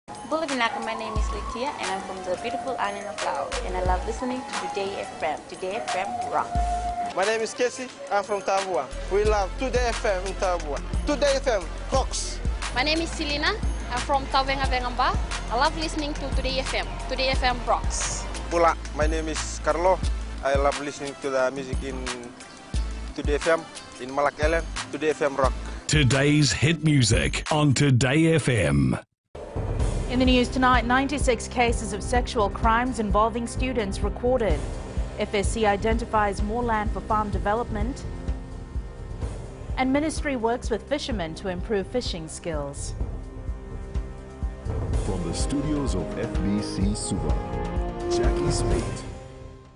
Bulavinaka, my name is Litia and I'm from the beautiful island of Laos and I love listening to Today FM. Today FM rock. My name is Casey, I'm from Tabua. We love Today FM in Tabua. Today FM rocks. My name is Selina, I'm from Tavenga Vengamba. I love listening to Today FM. Today FM rocks. Pula, my name is Carlo. I love listening to the music in Today FM, in Malak Island. Today FM rock. Today's hit music on Today FM. In the news tonight, 96 cases of sexual crimes involving students recorded. FSC identifies more land for farm development. And ministry works with fishermen to improve fishing skills. From the studios of FBC Suva, Jackie Smith.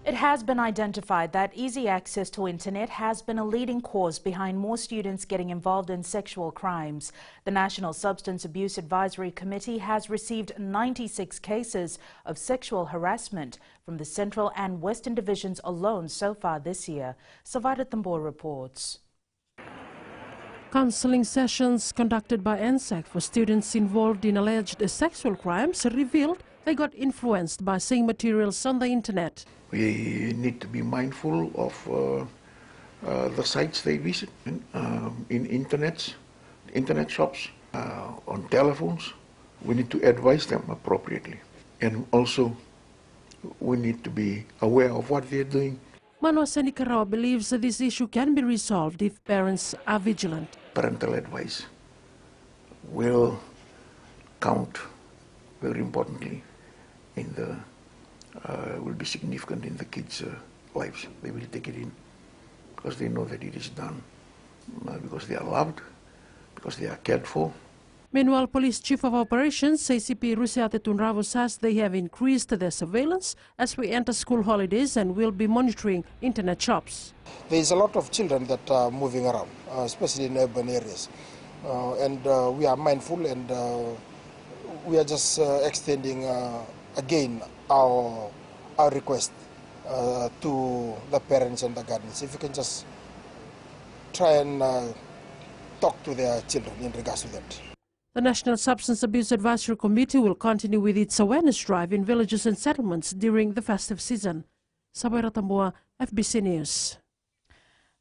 It has been identified that easy access to internet has been a leading cause behind more students getting involved in sexual crimes. The National Substance Abuse Advisory Committee has received 96 cases of sexual harassment from the Central and Western Divisions alone so far this year. Savara Tambor reports. Counseling sessions conducted by NSAC for students involved in alleged sexual crimes revealed they got influenced by seeing materials on the internet. We need to be mindful of the sites they visit in internet shops, on telephones. We need to advise them appropriately. And also, we need to be aware of what they're doing. Manwa Senikarawa believes that this issue can be resolved if parents are vigilant. Parental advice will count very importantly in the will be significant in the kids' lives. They will take it in because they know that it is done, because they are loved, because they are cared for. Meanwhile, Police Chief of Operations, ACP Rusiate Tunravo, says they have increased their surveillance as we enter school holidays and will be monitoring internet shops. There is a lot of children that are moving around, especially in urban areas. And we are mindful and we are just extending again our request to the parents and the guardians. If you can just try and talk to their children in regards to that. The National Substance Abuse Advisory Committee will continue with its awareness drive in villages and settlements during the festive season. Sabaira Tambua, FBC News.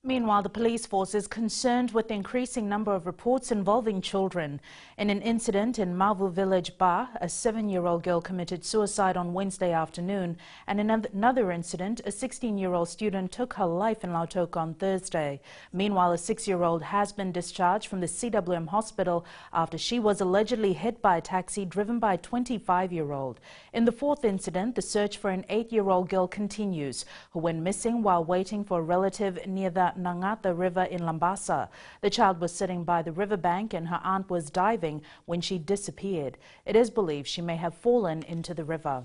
Meanwhile, the police force is concerned with the increasing number of reports involving children. In an incident in Mavu village, Ba, a 7-year-old girl committed suicide on Wednesday afternoon, and in another incident, a 16-year-old student took her life in Lautoka on Thursday. Meanwhile, a 6-year-old has been discharged from the CWM hospital after she was allegedly hit by a taxi driven by a 25-year-old. In the fourth incident, the search for an 8-year-old girl continues, who went missing while waiting for a relative near the Nangata River in Lambasa. The child was sitting by the riverbank and her aunt was diving when she disappeared. It is believed she may have fallen into the river.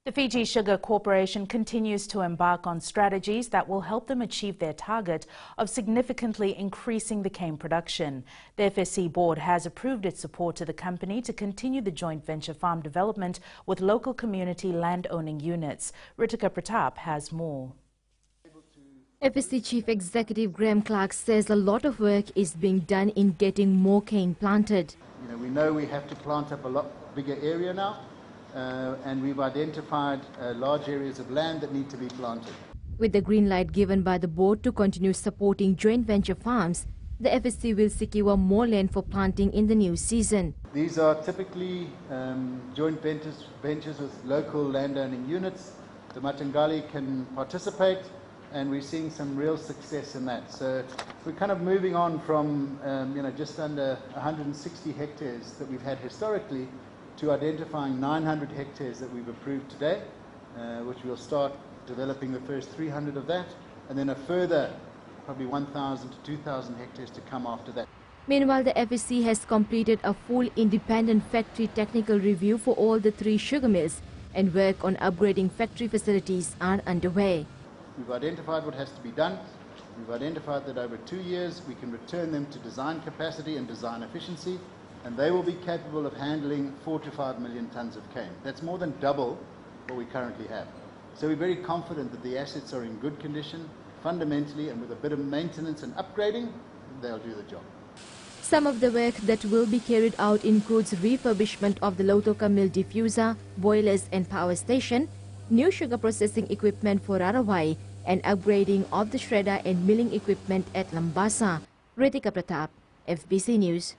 The Fiji Sugar Corporation continues to embark on strategies that will help them achieve their target of significantly increasing the cane production. The FSC board has approved its support to the company to continue the joint venture farm development with local community land-owning units. Ritika Pratap has more. FSC Chief Executive Graham Clark says a lot of work is being done in getting more cane planted. We know we have to plant up a lot bigger area now, and we've identified large areas of land that need to be planted. With the green light given by the board to continue supporting joint venture farms, the FSC will secure more land for planting in the new season. These are typically joint ventures with local landowning units. The Matangali can participate, and we're seeing some real success in that. So we're kind of moving on from just under 160 hectares that we've had historically to identifying 900 hectares that we've approved today, which we'll start developing the first 300 of that, and then a further probably 1,000 to 2,000 hectares to come after that. Meanwhile, the FSC has completed a full independent factory technical review for all the 3 sugar mills, and work on upgrading factory facilities are underway. We've identified what has to be done. We've identified that over 2 years we can return them to design capacity and design efficiency, and they will be capable of handling 4 to 5 million tonnes of cane. That's more than double what we currently have. So we're very confident that the assets are in good condition, fundamentally, and with a bit of maintenance and upgrading, they'll do the job. Some of the work that will be carried out includes refurbishment of the Lautoka mill diffuser, boilers and power station, new sugar processing equipment for Rarawai, and upgrading of the shredder and milling equipment at Lambasa. Ritika Pratap, FBC News.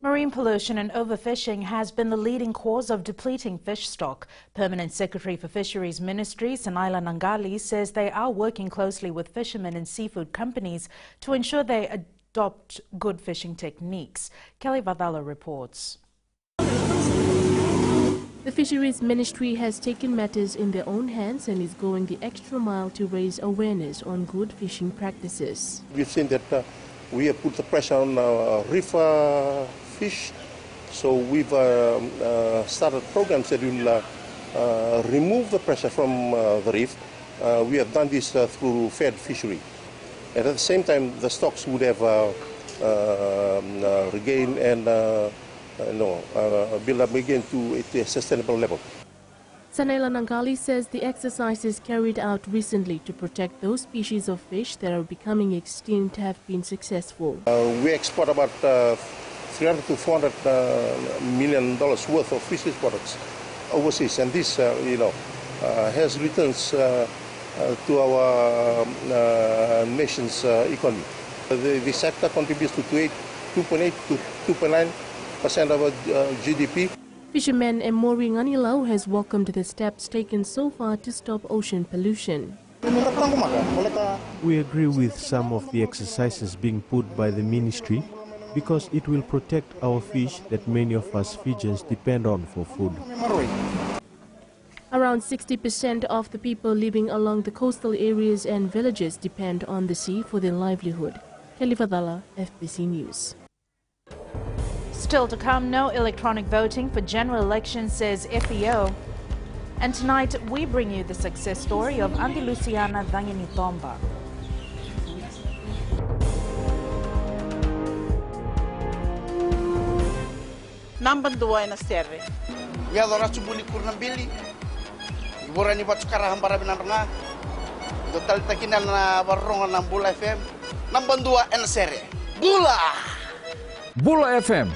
Marine pollution and overfishing has been the leading cause of depleting fish stock. Permanent Secretary for Fisheries Ministry, Sanaila Nangali, says they are working closely with fishermen and seafood companies to ensure they adopt good fishing techniques. Kelly Vadala reports. The Fisheries Ministry has taken matters in their own hands and is going the extra mile to raise awareness on good fishing practices. We've seen that we have put the pressure on reef fish, so we've started programs that will remove the pressure from the reef. We have done this through fed fishery. And at the same time, the stocks would have regained and build up again to a sustainable level. Sanaila Nangali says the exercises carried out recently to protect those species of fish that are becoming extinct have been successful. We export about $300 to $400 million worth of fisheries products overseas, and this, has returns to our nation's economy. The sector contributes to 2.8 to 2.9% of our GDP. Fisherman Emori Nganilau has welcomed the steps taken so far to stop ocean pollution. We agree with some of the exercises being put by the ministry because it will protect our fish that many of us Fijians depend on for food. Around 60% of the people living along the coastal areas and villages depend on the sea for their livelihood. Kelly Vadala, FBC News. Still to come, no electronic voting for general elections, says FEO. And tonight, we bring you the success story of Andi Luciana Dangenitomba. Number 2 na serve. Ya dora subuni kurna bili. Ibora ni batukara hambara binaranga. Total takinan na barongan ng Bula FM. Number 2 na serve. Bula! Bula FM.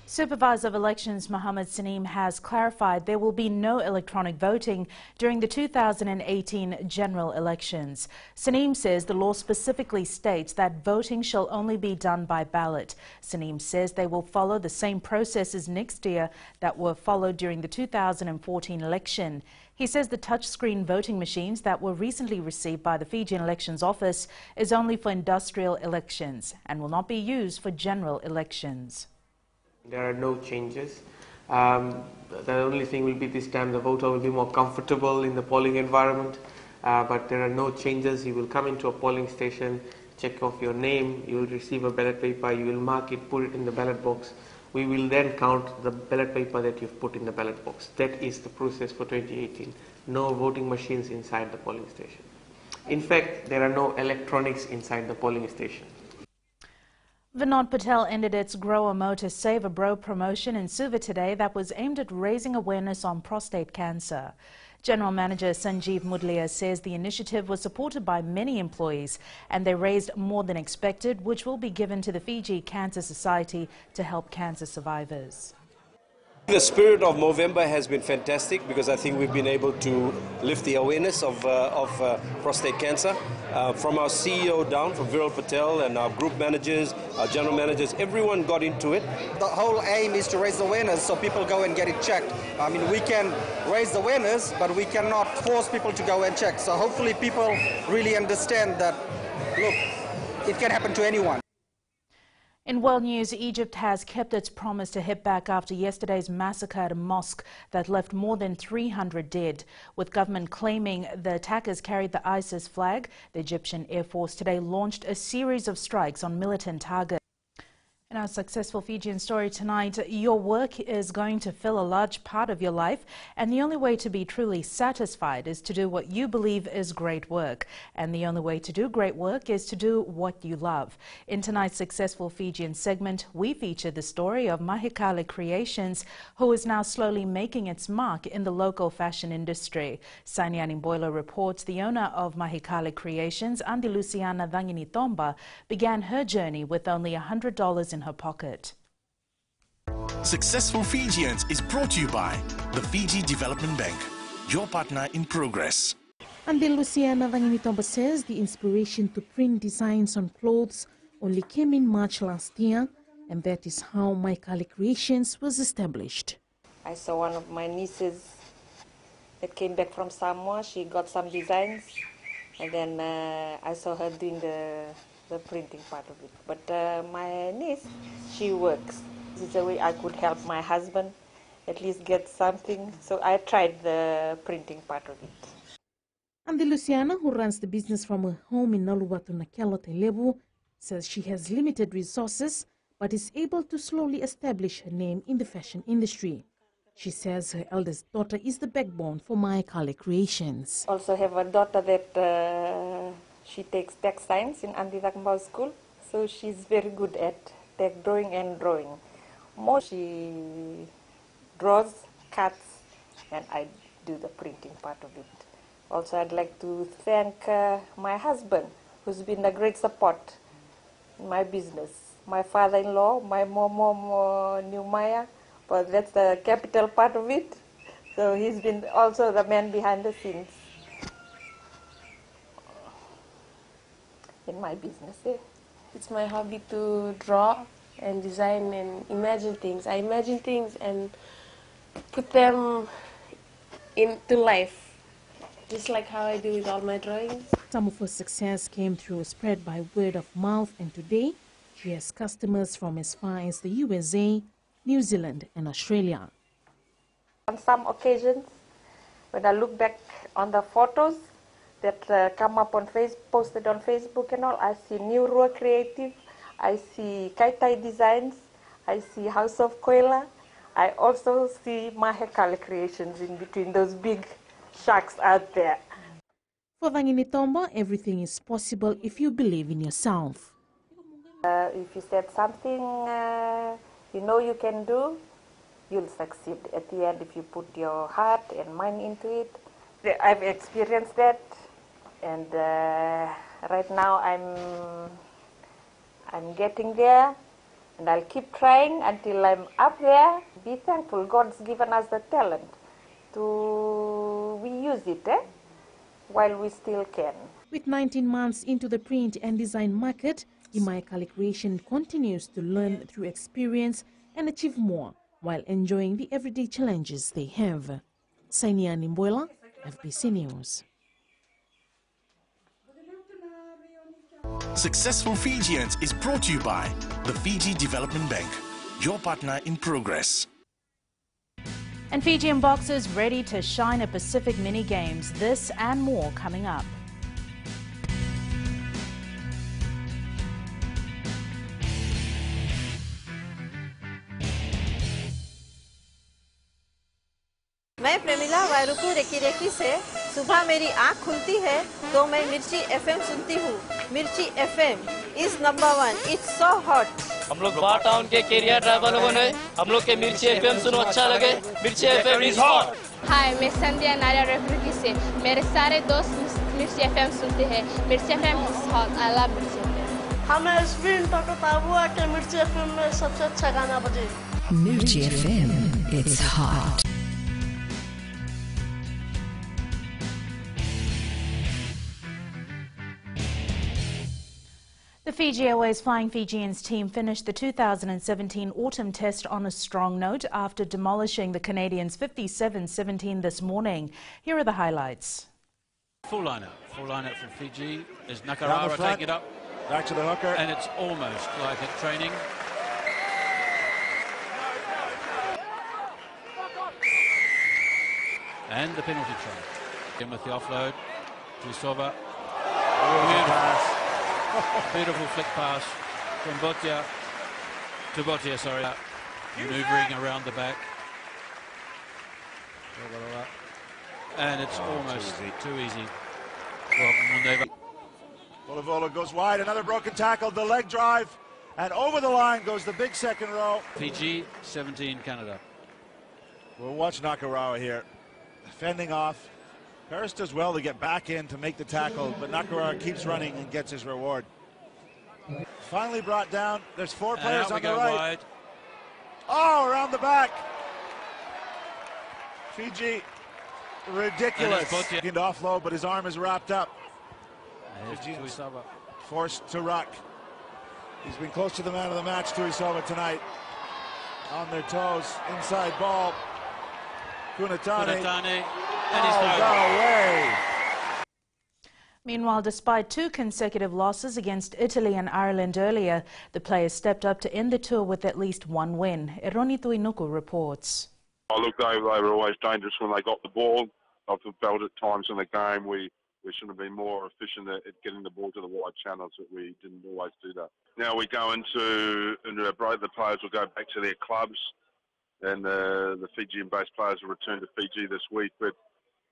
Supervisor of Elections Mohammed Saneem has clarified there will be no electronic voting during the 2018 general elections. Saneem says the law specifically states that voting shall only be done by ballot. Saneem says they will follow the same processes next year that were followed during the 2014 election. He says the touchscreen voting machines that were recently received by the Fijian Elections Office is only for industrial elections and will not be used for general elections. There are no changes. The only thing will be this time the voter will be more comfortable in the polling environment, but there are no changes. You will come into a polling station, check off your name, you will receive a ballot paper, you will mark it, put it in the ballot box. We will then count the ballot paper that you've put in the ballot box. That is the process for 2018. No voting machines inside the polling station. In fact, there are no electronics inside the polling station. Vinod Patel ended its Grow a Mo to Save a Bro promotion in Suva today that was aimed at raising awareness on prostate cancer. General Manager Sanjeev Mudlia says the initiative was supported by many employees and they raised more than expected, which will be given to the Fiji Cancer Society to help cancer survivors. The spirit of Movember has been fantastic because I think we've been able to lift the awareness of prostate cancer. From our CEO down, from Viral Patel and our group managers, our general managers, everyone got into it. The whole aim is to raise awareness so people go and get it checked. I mean, we can raise awareness, but we cannot force people to go and check. So hopefully people really understand that, look, it can happen to anyone. In world news, Egypt has kept its promise to hit back after yesterday's massacre at a mosque that left more than 300 dead. With government claiming the attackers carried the ISIS flag, the Egyptian Air Force today launched a series of strikes on militant targets. In our Successful Fijian story tonight, your work is going to fill a large part of your life, and the only way to be truly satisfied is to do what you believe is great work. And the only way to do great work is to do what you love. In tonight's Successful Fijian segment, we feature the story of Mahikale Creations, who is now slowly making its mark in the local fashion industry. Sainiani Boiler reports the owner of Mahikale Creations, Andi Luciana Thanginitomba, began her journey with only $100 in her pocket. Successful Fijians is brought to you by the Fiji Development Bank, your partner in progress. Andi Luciana Thanginitomba says the inspiration to print designs on clothes only came in March last year, and that is how Mahikale Creations was established. I saw one of my nieces that came back from Samoa. She got some designs, and then I saw her doing the printing part of it. But my niece, she works. This is a way I could help my husband at least get something. So I tried the printing part of it. Andi Luciana, who runs the business from her home in Naluwatu Nakelo, Lebu, says she has limited resources but is able to slowly establish her name in the fashion industry. She says her eldest daughter is the backbone for Mahikale Creations. Also have a daughter that she takes tech science in Andi Rakmbau School, so she's very good at tech drawing and drawing. More she draws, cuts, and I do the printing part of it. Also, I'd like to thank my husband, who's been a great support in my business. My father-in-law, my mom, Maya, but that's the capital part of it. So he's been also the man behind the scenes in my business. It's my hobby to draw and design and imagine things. I imagine things and put them into life, just like how I do with all my drawings. Some of her success came through a spread by word of mouth, and today she has customers from as far as the USA, New Zealand and Australia. On some occasions, when I look back on the photos that come up on posted on Facebook and all, I see New Rua Creative, I see Kaitai Designs, I see House of Koila, I also see Mahikale Creations in between those big sharks out there. For Thanginitomba, everything is possible if you believe in yourself. If you said something you know you can do, you'll succeed at the end if you put your heart and mind into it. I've experienced that, and right now I'm getting there, and I'll keep trying until I'm up there. Be thankful God's given us the talent to we use it while we still can. With 19 months into the print and design market, the Mahikale Creation continues to learn through experience and achieve more while enjoying the everyday challenges they have. Sainiani Mboila, FBC News. Successful Fijians is brought to you by the Fiji Development Bank, your partner in progress. And Fijian boxers ready to shine at Pacific Mini Games. This and more coming up. मैं Premila वायरुकु recce recce से सुबह मेरी आँख खुलती है तो मैं मिर्ची एफएम सुनती हूँ। मिर्ची FM is number 1। It's so hot. हम लोग बार टाउन के कैरियर ड्राइवर लोगों ने हम लोग के मिर्ची एफएम सुनो अच्छा लगे। मिर्ची एफएम इज हॉट। हाय, मैं संध्या नारिया रेफ्रिकी से मेरे सारे दोस्त मिर्ची एफएम सुनते हैं। मिर्ची FM is hot. I love मिर्ची एफएम। हमें स्पिन तो हुआ कि मिर्ची एफएम में सबसे अच्छा गाना बजे। मिर्ची FM it's hot. The Fiji Airways Flying Fijians team finished the 2017 autumn test on a strong note after demolishing the Canadians 57-17 this morning. Here are the highlights. Full lineup for Fiji. Is Nakarara taking it up? Back to the hooker. And it's almost like at training. And the penalty try. In with the offload. Tuisova. Beautiful flick pass from Botia. Tubotia, sorry. Manoeuvring around the back. And it's almost too easy. Bolivola goes wide, another broken tackle, the leg drive, and over the line goes the big second row. Fiji, 17 Canada. We'll watch Nakarawa here, fending off. Paris does well to get back in to make the tackle, but Nakarawa keeps running and gets his reward. Finally brought down. There's 4 players on the right. Wide. Oh, around the back. Fiji, ridiculous. Second offload, but his arm is wrapped up. Fijians forced to ruck. He's been close to the man of the match, Tuisova, tonight. On their toes, inside ball. Kunatane. And he's got away. Meanwhile, despite 2 consecutive losses against Italy and Ireland earlier, the players stepped up to end the tour with at least 1 win. Eroni Tuinuku reports. Oh, look, they were always dangerous when they got the ball. I've felt at times in the game we should have been more efficient at getting the ball to the wide channels, but we didn't always do that. Now we go into a break. The players will go back to their clubs, and the Fijian-based players will return to Fiji this week. But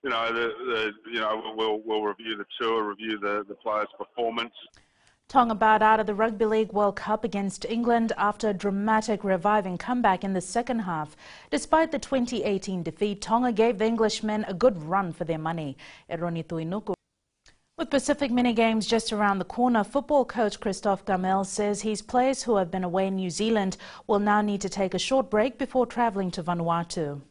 we'll review the tour, review the players' performance. Tonga bowed out of the Rugby League World Cup against England after a dramatic reviving comeback in the second half. Despite the 2018 defeat, Tonga gave the Englishmen a good run for their money. Eroni Tuinuku. With Pacific mini-games just around the corner, football coach Christophe Gamel says his players who have been away in New Zealand will now need to take a short break before travelling to Vanuatu.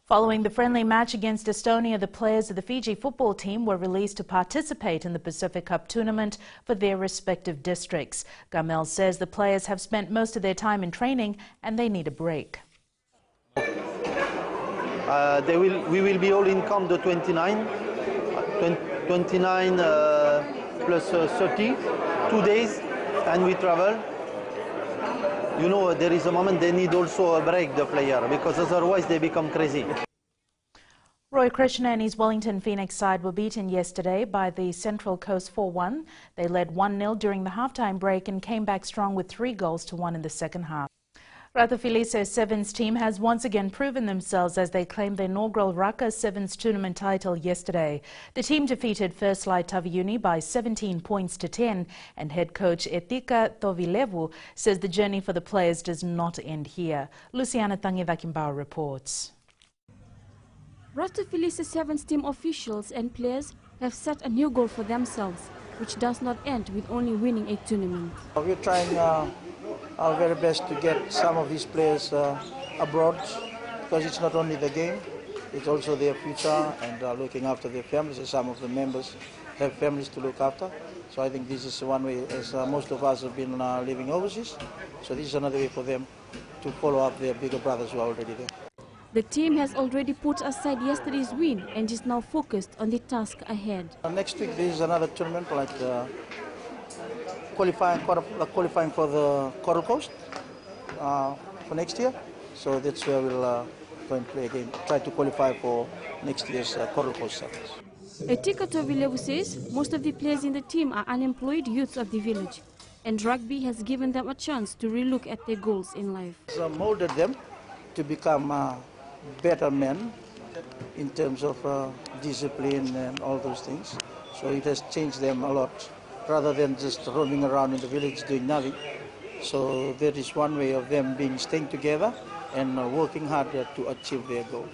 Following the friendly match against Estonia, the players of the Fiji football team were released to participate in the Pacific Cup tournament for their respective districts. Gamel says the players have spent most of their time in training and they need a break. We will be all in camp the 29 plus 30, 2 days, and we travel. You know, there is a moment they need also a break, the player, because otherwise they become crazy. Roy Krishna and his Wellington Phoenix side were beaten yesterday by the Central Coast 4-1. They led 1-0 during the halftime break and came back strong with 3-1 in the second half. Ratu Felice Sevens team has once again proven themselves as they claimed their inaugural Raka Sevens tournament title yesterday. The team defeated First Light Taviuni by 17 points to 10, and head coach Etika Tovilevu says the journey for the players does not end here. Luciana Tangivakimbao reports. Ratu Felice Sevens team officials and players have set a new goal for themselves, which does not end with only winning a tournament. We're trying our very best to get some of these players abroad, because it's not only the game, it's also their future and looking after their families. Some of the members have families to look after. So I think this is one way, as most of us have been living overseas. So this is another way for them to follow up their bigger brothers who are already there. The team has already put aside yesterday's win and is now focused on the task ahead. Next week there is another tournament like qualifying for the Coral Coast for next year. So that's where we'll go and play again, try to qualify for next year's Coral Coast Sevens. Etika Tovilevu says most of the players in the team are unemployed youths of the village, and rugby has given them a chance to relook at their goals in life. It's molded them to become better men in terms of discipline and all those things. So it has changed them a lot, rather than just roaming around in the village doing nothing. So that is one way of them staying together and working harder to achieve their goals.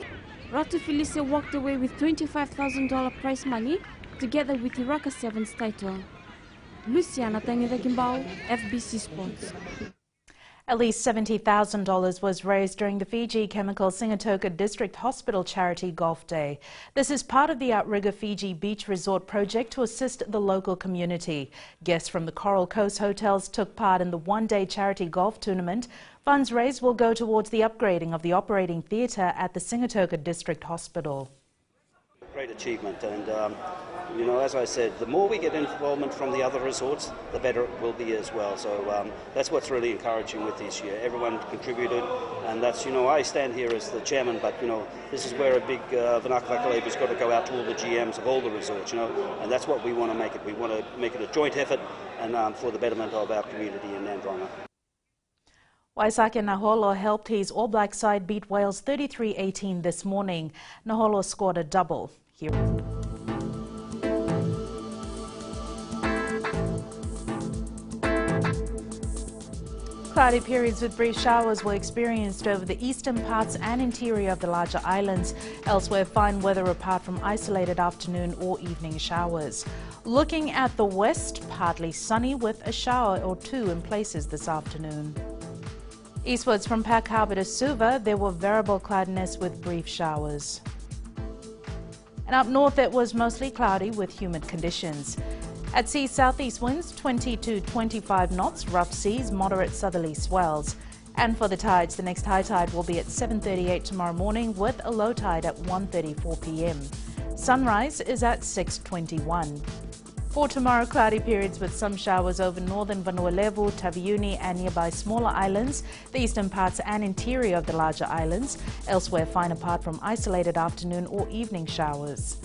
Ratu Felice walked away with $25,000 prize money together with the Raka Sevens title. Luciana Tangivakimbao, FBC Sports. At least $70,000 was raised during the Fiji Chemical Singatoka District Hospital Charity Golf Day. This is part of the Outrigger Fiji Beach Resort project to assist the local community. Guests from the Coral Coast hotels took part in the one-day charity golf tournament. Funds raised will go towards the upgrading of the operating theatre at the Singatoka District Hospital. Great achievement, and you know, as I said, the more we get involvement from the other resorts, the better it will be as well. So that's what's really encouraging with this year. Everyone contributed, and that's, you know, I stand here as the chairman, but you know, this is where a big Vanakalaba's got to go out to all the GMs of all the resorts, you know, and that's what we want to make it. We want to make it a joint effort and for the betterment of our community in Nandronga. Waisake Naholo helped his All Black side beat Wales 33-18 this morning. Naholo scored a double. Here. Cloudy periods with brief showers were experienced over the eastern parts and interior of the larger islands. Elsewhere, fine weather apart from isolated afternoon or evening showers. Looking at the west, partly sunny with a shower or two in places this afternoon. Eastwards from Pack Harbour to Suva, there were variable cloudiness with brief showers. And up north, it was mostly cloudy with humid conditions. At sea, southeast winds 20 to 25 knots, rough seas, moderate southerly swells. And for the tides, the next high tide will be at 7:38 tomorrow morning with a low tide at 1:34 p.m. Sunrise is at 6:21. For tomorrow, cloudy periods with some showers over northern Vanuatu, Taveuni and nearby smaller islands, the eastern parts and interior of the larger islands. Elsewhere, fine apart from isolated afternoon or evening showers.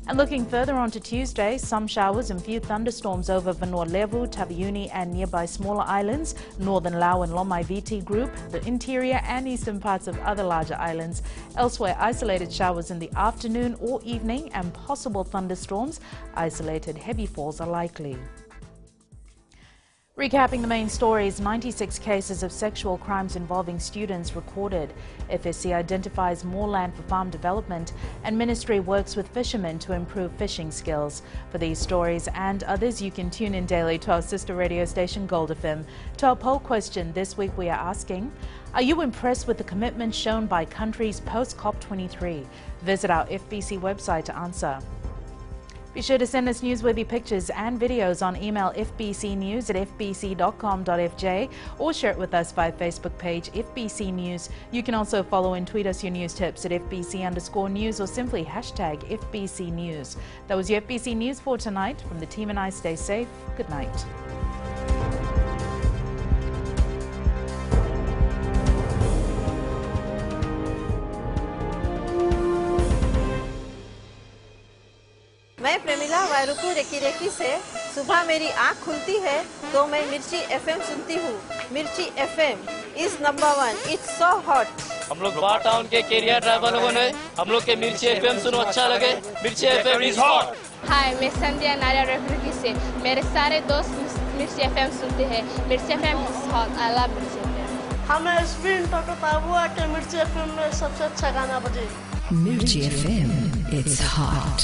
And looking further on to Tuesday, some showers and few thunderstorms over Vanuatu, Taveuni and nearby smaller islands, northern Lau and Lomai VT group, the interior and eastern parts of other larger islands. Elsewhere, isolated showers in the afternoon or evening and possible thunderstorms. Isolated heavy falls are likely. Recapping the main stories, 96 cases of sexual crimes involving students recorded. FSC identifies more land for farm development and Ministry works with fishermen to improve fishing skills. For these stories and others, you can tune in daily to our sister radio station Gold FM. To our poll question this week, we are asking, are you impressed with the commitment shown by countries post-COP23? Visit our FBC website to answer. Be sure to send us newsworthy pictures and videos on email fbcnews@fbc.com.fj or share it with us via Facebook page FBC News. You can also follow and tweet us your news tips at FBC_news or simply hashtag FBC News. That was your FBC News for tonight. From the team and I, stay safe. Good night. मैं Premila वायरुकू recce से सुबह मेरी आँख खुलती है तो मैं मिर्ची एफएम सुनती हूँ। मिर्ची FM is number 1। It's so hot. हम लोग बार टाउन के कैरियर ड्राइवर लोगों ने हम लोग के मिर्ची एफएम सुनो अच्छा लगे। मिर्ची एफएम इज हॉट। हाय, मैं संध्या नारिया रेफ्रिकी से। मेरे सारे दोस्त मिर्ची एफएम सुनते हैं। मिर्ची FM is hot. I love मिर्ची एफएम। हमें स्पिन तो बताबुआ के मिर्ची एफएम में सबसे अच्छा गाना बजे। Mirchi FM, it's hot.